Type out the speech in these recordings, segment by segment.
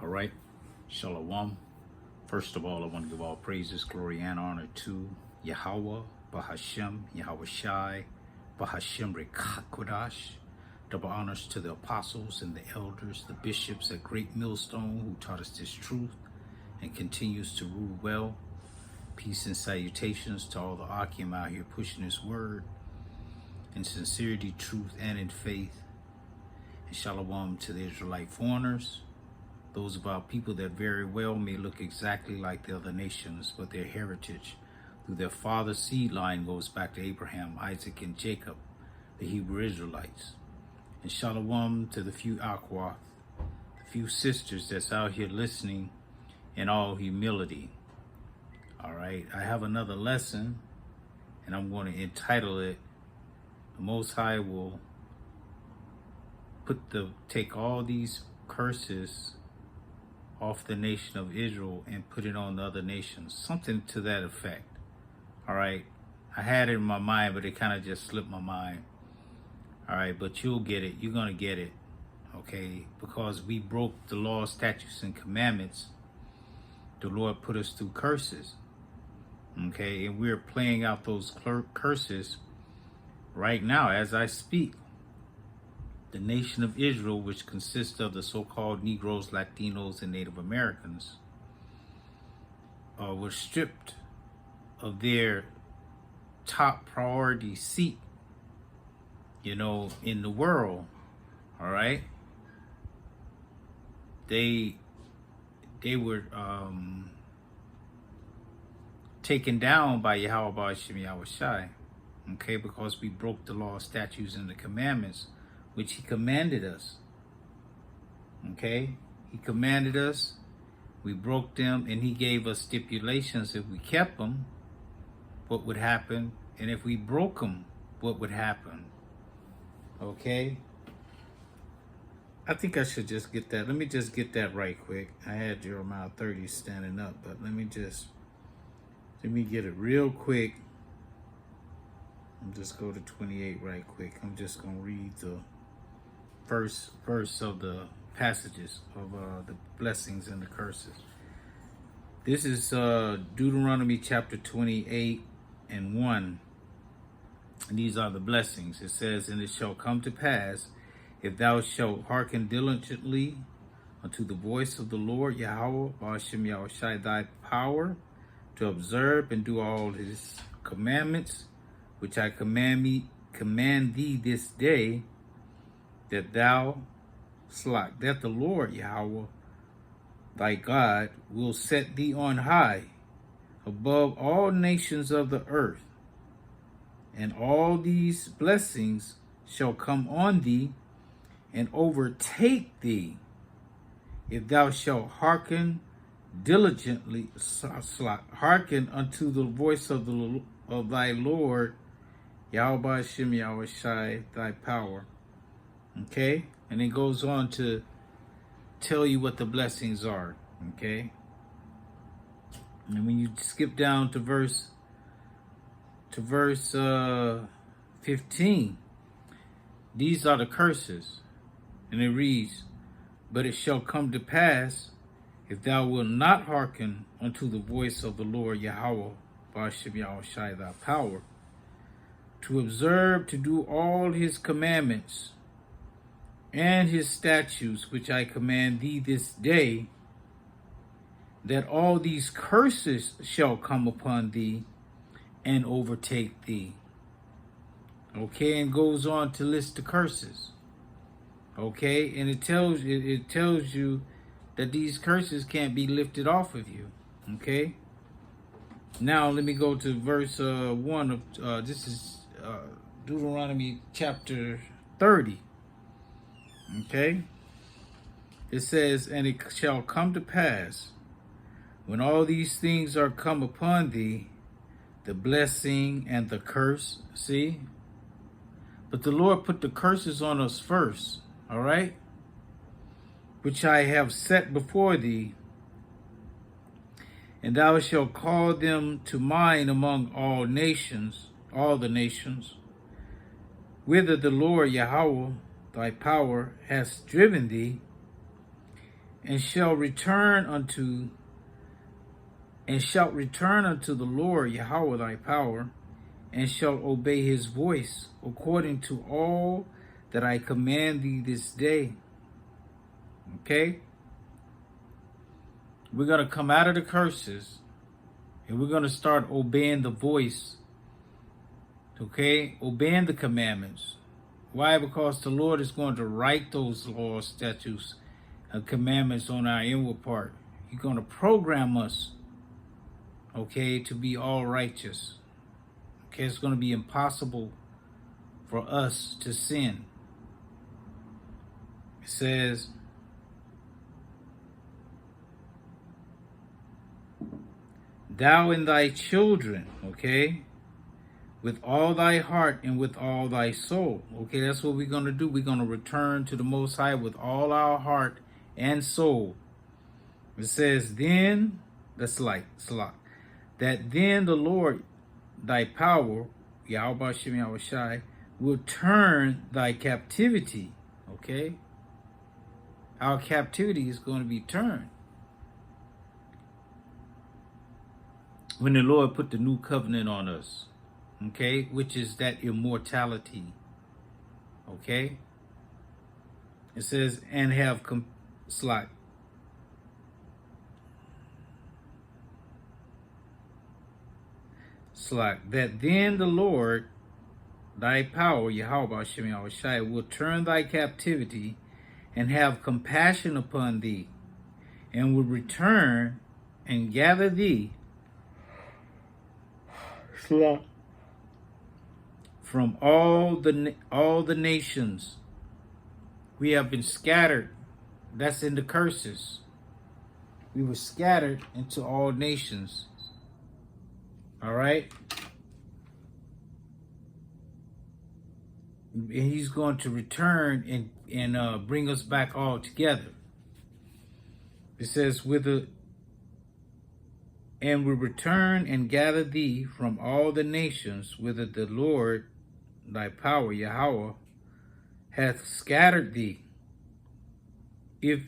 All right. Shalom. First of all, I want to give all praises, glory, and honor to Yahweh, Bahashem, Yahweh Shai, Bahashem Rekakodash. Double honors to the apostles and the elders, the bishops at Great Millstone who taught us this truth and continues to rule well. Peace and salutations to all the Akim out here pushing this word in sincerity, truth, and in faith. And shalom to the Israelite foreigners, those of our people that very well may look exactly like the other nations, but their heritage through their father's seed line goes back to Abraham, Isaac, and Jacob, the Hebrew Israelites. And shalom to the few Akwath, the few sisters that's out here listening in all humility. All right, I have another lesson, and I'm going to entitle it, The Most High will take all these curses off the nation of Israel and put it on the other nations. Something to that effect. All right. I had it in my mind, but it kind of just slipped my mind. All right. But you'll get it. You're going to get it. Okay. Because we broke the law, statutes, and commandments. The Lord put us through curses. Okay. And we're playing out those curses right now as I speak. The nation of Israel, which consists of the so-called Negroes, Latinos, and Native Americans, were stripped of their top priority seat, in the world. All right. They were taken down by Yahweh Ba'ashem Yahweh Shai, okay, because we broke the law, statutes, and the commandments which he commanded us. Okay? He commanded us. We broke them, and he gave us stipulations. If we kept them, what would happen? And if we broke them, what would happen? Okay? I think I should just get that. Let me just get that right quick. I had Jeremiah 30 standing up, but let me get it real quick. I'll just go to 28 right quick. I'm just going to read the first verse of the passages of the blessings and the curses. This is Deuteronomy chapter 28 and 1. And these are the blessings. It says, "And it shall come to pass, if thou shalt hearken diligently unto the voice of the Lord Yahweh, Ba'ashem Yahweh Shai, thy power, to observe and do all his commandments, which I command thee this day, that the Lord Yahweh thy God will set thee on high above all nations of the earth, and all these blessings shall come on thee and overtake thee, if thou shalt hearken diligently, hearken unto the voice of thy Lord Yahweh Ba'ashem Yahweh Shai, thy power." Okay? And it goes on to tell you what the blessings are. Okay? And when you skip down to verse 15, these are the curses. And it reads, "But it shall come to pass, if thou wilt not hearken unto the voice of the Lord Yahweh, Ba'ashem Yahweh Shai, thy power, to observe to do all his commandments and his statutes, which I command thee this day, that all these curses shall come upon thee and overtake thee." Okay, and goes on to list the curses. Okay, and it tells you that these curses can't be lifted off of you. Okay. Now let me go to verse 1 of this is Deuteronomy chapter 30. Okay. It says, "And it shall come to pass, when all these things are come upon thee, the blessing and the curse." See? But the Lord put the curses on us first. All right? "Which I have set before thee, and thou shalt call them to mind among all the nations, whither the Lord Yahweh thy power has driven thee, and shalt return unto the Lord Yahweh thy power, and shalt obey his voice according to all that I command thee this day. Okay? We're going to come out of the curses, and we're going to start obeying the voice. Okay? Obeying the commandments. Why? Because the Lord is going to write those laws, statutes, and commandments on our inward part. He's going to program us, okay, to be all righteous. Okay, it's going to be impossible for us to sin. It says, thou and thy children, okay, with all thy heart and with all thy soul. Okay, that's what we're going to do. We're going to return to the Most High with all our heart and soul. It says, then, that's like, that then the Lord, thy power, Yahweh Shem Yahweh Shai, will turn thy captivity. Okay? Our captivity is going to be turned. When the Lord put the new covenant on us. Okay? Which is that immortality. Okay? It says, and have that then the Lord, thy power, Yahweh Shem Yahweh Shai, will turn thy captivity and have compassion upon thee, and will return and gather thee from all the nations. We have been scattered. That's in the curses. We were scattered into all nations. All right? And he's going to return and bring us back all together. It says, and will return and gather thee from all the nations, whither the Lord, thy power, Yahweh, hath scattered thee. If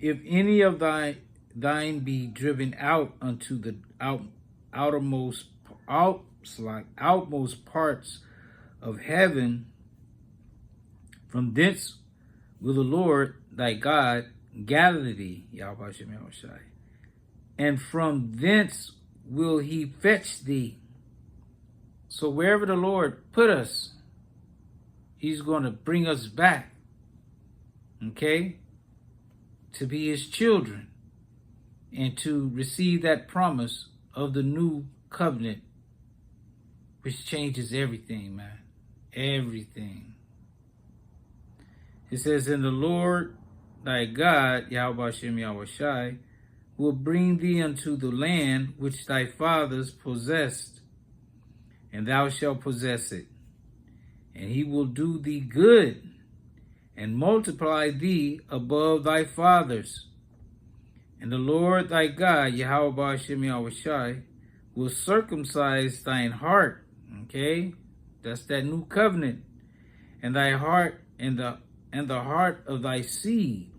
any of thine be driven out unto the outmost parts of heaven, from thence will the Lord thy God gather thee, Yahweh Shem Yahweh Shai, and from thence will he fetch thee. So wherever the Lord put us, he's going to bring us back, okay, to be his children and to receive that promise of the new covenant, which changes everything, man. Everything. It says, and the Lord thy God, Yahweh Shem Yahweh Shai, will bring thee unto the land which thy fathers possessed, and thou shalt possess it. And he will do thee good, and multiply thee above thy fathers. And the Lord thy God, Yahweh Shem Yahweh Shai, will circumcise thine heart. Okay? That's that new covenant. And thy heart and the heart of thy seed,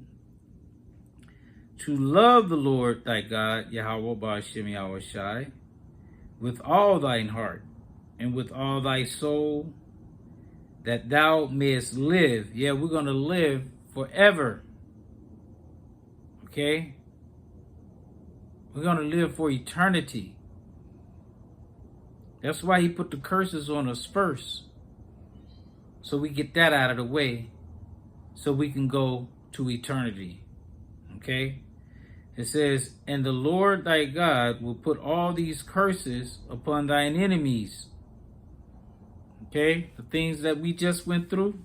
to love the Lord thy God, Yahweh Shem Yahweh Shai, with all thine heart and with all thy soul, that thou mayest live. Yeah, we're going to live forever. Okay? We're going to live for eternity. That's why he put the curses on us first. So we get that out of the way, so we can go to eternity. Okay? It says, and the Lord thy God will put all these curses upon thine enemies. Okay? The things that we just went through.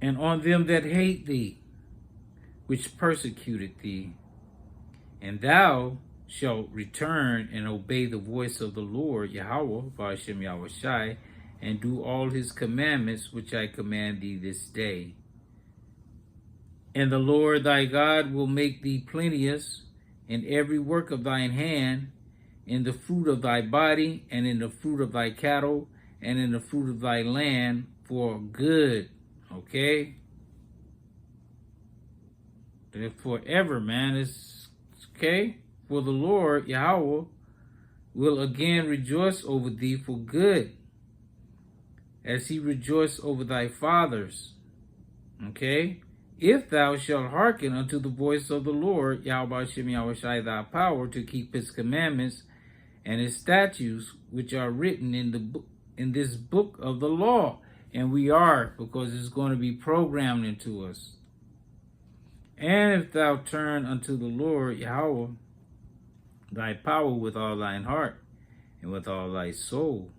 And on them that hate thee, which persecuted thee. And thou shalt return and obey the voice of the Lord, Yahweh, Vashem Yahweh Shai, and do all his commandments which I command thee this day. And the Lord thy God will make thee plenteous in every work of thine hand, in the fruit of thy body, and in the fruit of thy cattle, and in the fruit of thy land, for good. Okay? forever, man. It's okay. For the Lord, Yahweh, will again rejoice over thee for good, as he rejoiced over thy fathers. Okay? If thou shalt hearken unto the voice of the Lord, Yahweh Shem Yahweh Shai, thy power, to keep his commandments and his statutes, which are written in this book of the law. And we are, because it's going to be programmed into us. And if thou turn unto the Lord, Yahweh, thy power with all thine heart and with all thy soul.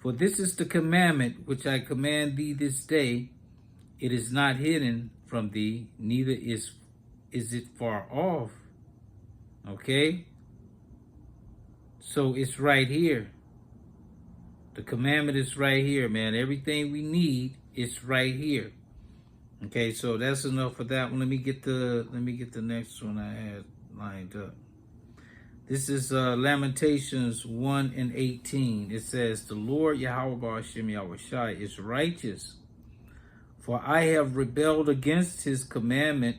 For this is the commandment which I command thee this day. It is not hidden from thee, neither is it far off. Okay? So it's right here. The commandment is right here, man. Everything we need is right here. Okay, so that's enough for that one. Let me get the next one I had lined up. This is Lamentations 1:18. It says, the Lord Yahweh Hashem Yahweh Shai is righteous, for I have rebelled against his commandment.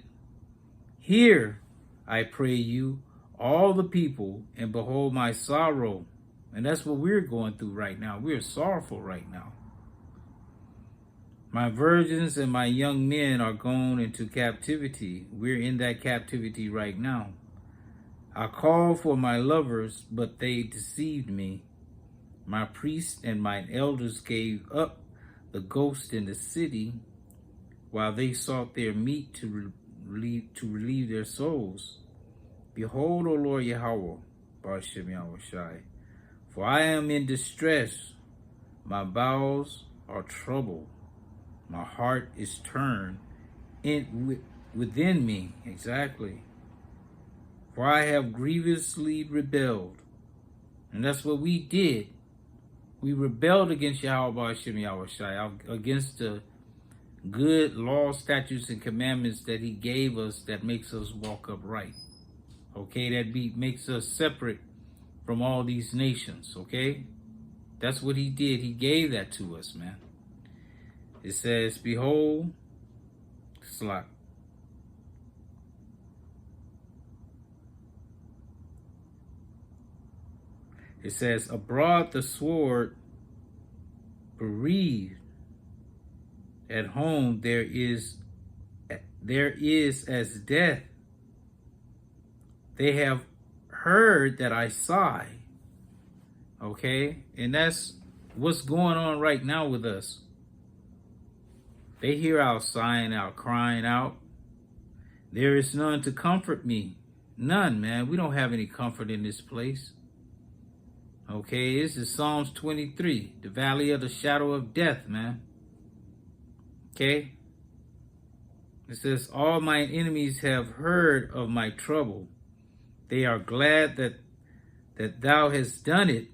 Hear, I pray you, all the people, and behold my sorrow. And that's what we're going through right now. We're sorrowful right now. My virgins and my young men are gone into captivity. We're in that captivity right now. I called for my lovers, but they deceived me. My priests and mine elders gave up the ghost in the city, while they sought their meat to relieve their souls. Behold, O Lord Yahweh, Bashem Yahweh Shai, for I am in distress. My bowels are troubled. My heart is turned within me. Exactly. For I have grievously rebelled. And that's what we did. We rebelled against Yahweh Hashem Yahweh Shai, against the good law, statutes, and commandments that he gave us that makes us walk upright. Okay, that makes us separate from all these nations, okay? That's what he did. He gave that to us, man. It says, behold, slot. It says, abroad the sword, bereaved. At home there is as death. They have heard that I sigh. Okay? And that's what's going on right now with us. They hear our sighing, our crying out. There is none to comfort me. None, man. We don't have any comfort in this place. Okay, this is Psalms 23, the valley of the shadow of death, man. Okay? It says, all mine enemies have heard of my trouble. They are glad that thou hast done it.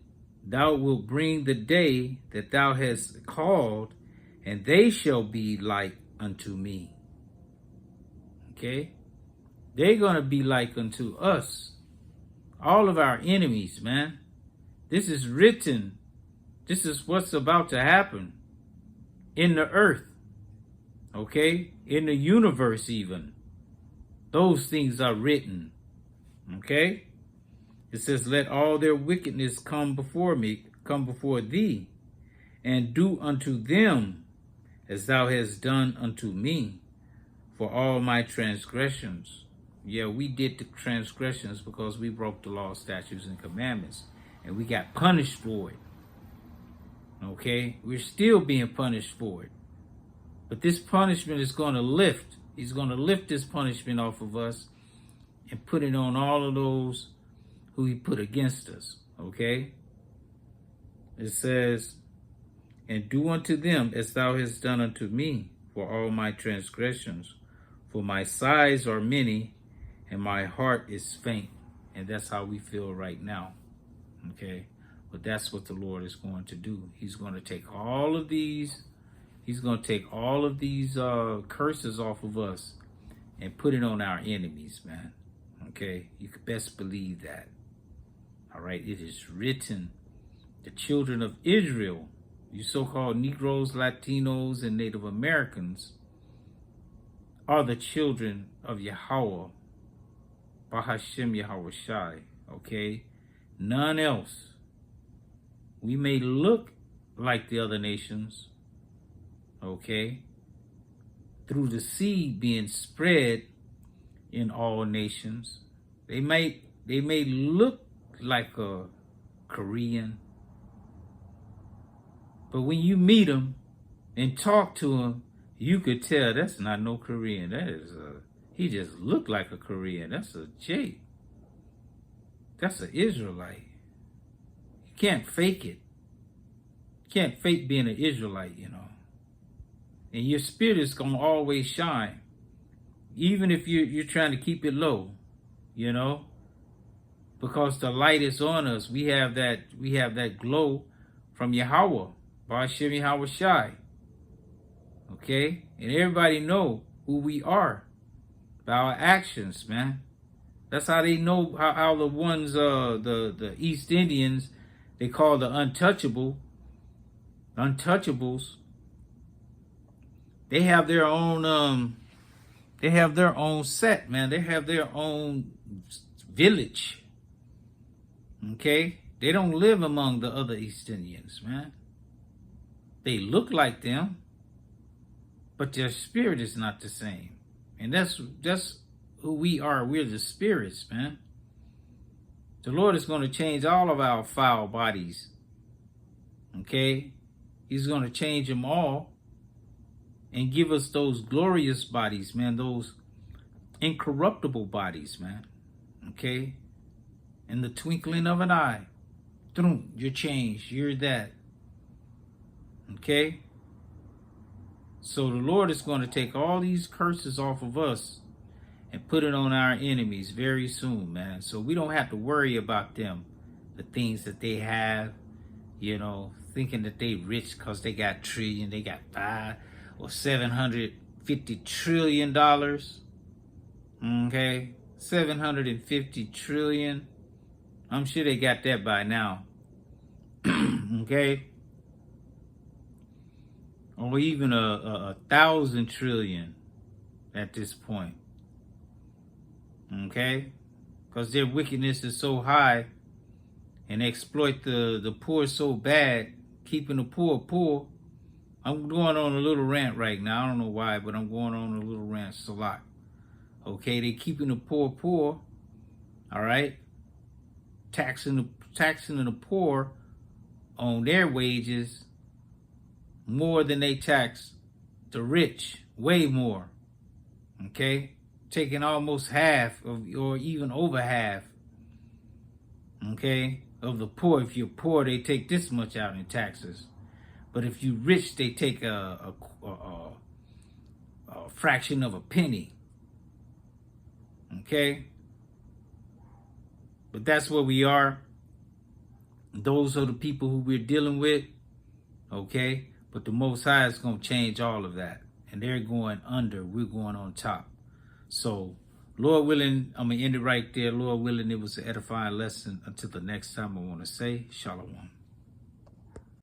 Thou wilt bring the day that thou hast called, and they shall be like unto me. Okay? They're going to be like unto us. All of our enemies, man. This is written. This is what's about to happen in the earth. Okay? In the universe even. Those things are written. Okay? It says, let all their wickedness come before thee, and do unto them as thou hast done unto me, for all my transgressions. Yeah, we did the transgressions because we broke the law, statutes, and commandments, and we got punished for it. Okay? We're still being punished for it. But this punishment is going to lift. He's going to lift this punishment off of us and put it on all of those who he put against us. Okay? It says, and do unto them as thou hast done unto me, for all my transgressions. For my sighs are many, and my heart is faint. And that's how we feel right now. Okay? But that's what the Lord is going to do. He's going to take all of these, curses off of us and put it on our enemies, man. Okay? You can best believe that. All right? It is written, the children of Israel, you so-called Negroes, Latinos, and Native Americans, are the children of Yahweh, Bahashem Yahweh Shai, okay? None else. We may look like the other nations, okay? Through the seed being spread in all nations. They may look like a Korean, but when you meet them and talk to them, you could tell that's not no Korean. That is he just looked like a Korean. That's a Jake. That's an Israelite. You can't fake it. You can't fake being an Israelite, you know. And your spirit is gonna always shine, even if you're trying to keep it low, you know, because the light is on us. We have that glow from Yahweh, Ba'ashem Yahweh Shai. Okay, and everybody know who we are by our actions, man. That's how they know how the ones the East Indians, they call the untouchables. They have their own set, man. They have their own village. Okay? They don't live among the other East Indians, man. They look like them, but their spirit is not the same. And that's who we are. We're the spirits, man. The Lord is going to change all of our foul bodies. Okay? He's going to change them all and give us those glorious bodies, man. Those incorruptible bodies, man. Okay? In the twinkling of an eye. You're changed. You're that. Okay? So the Lord is going to take all these curses off of us and put it on our enemies very soon, man. So we don't have to worry about them, the things that they have, you know, thinking that they rich because they got trillion, they got $5 or $750 trillion. Okay? 750 trillion. I'm sure they got that by now. Okay? Or even a 1,000 trillion at this point. Okay? Because their wickedness is so high and they exploit the poor so bad, keeping the poor. I'm going on a little rant right now. I don't know why, but I'm going on a little rant. It's a lot. Okay? They keeping the poor. All right? Taxing the poor on their wages more than they tax the rich, way more. Okay? Taking almost half of, or even over half, okay, of the poor. If you're poor, they take this much out in taxes. But if you're rich, they take a fraction of a penny. Okay? But that's where we are. Those are the people who we're dealing with. Okay? But the Most High is going to change all of that. And they're going under. We're going on top. So, Lord willing, I'm going to end it right there. Lord willing, it was an edifying lesson. Until the next time, I want to say, Shalom.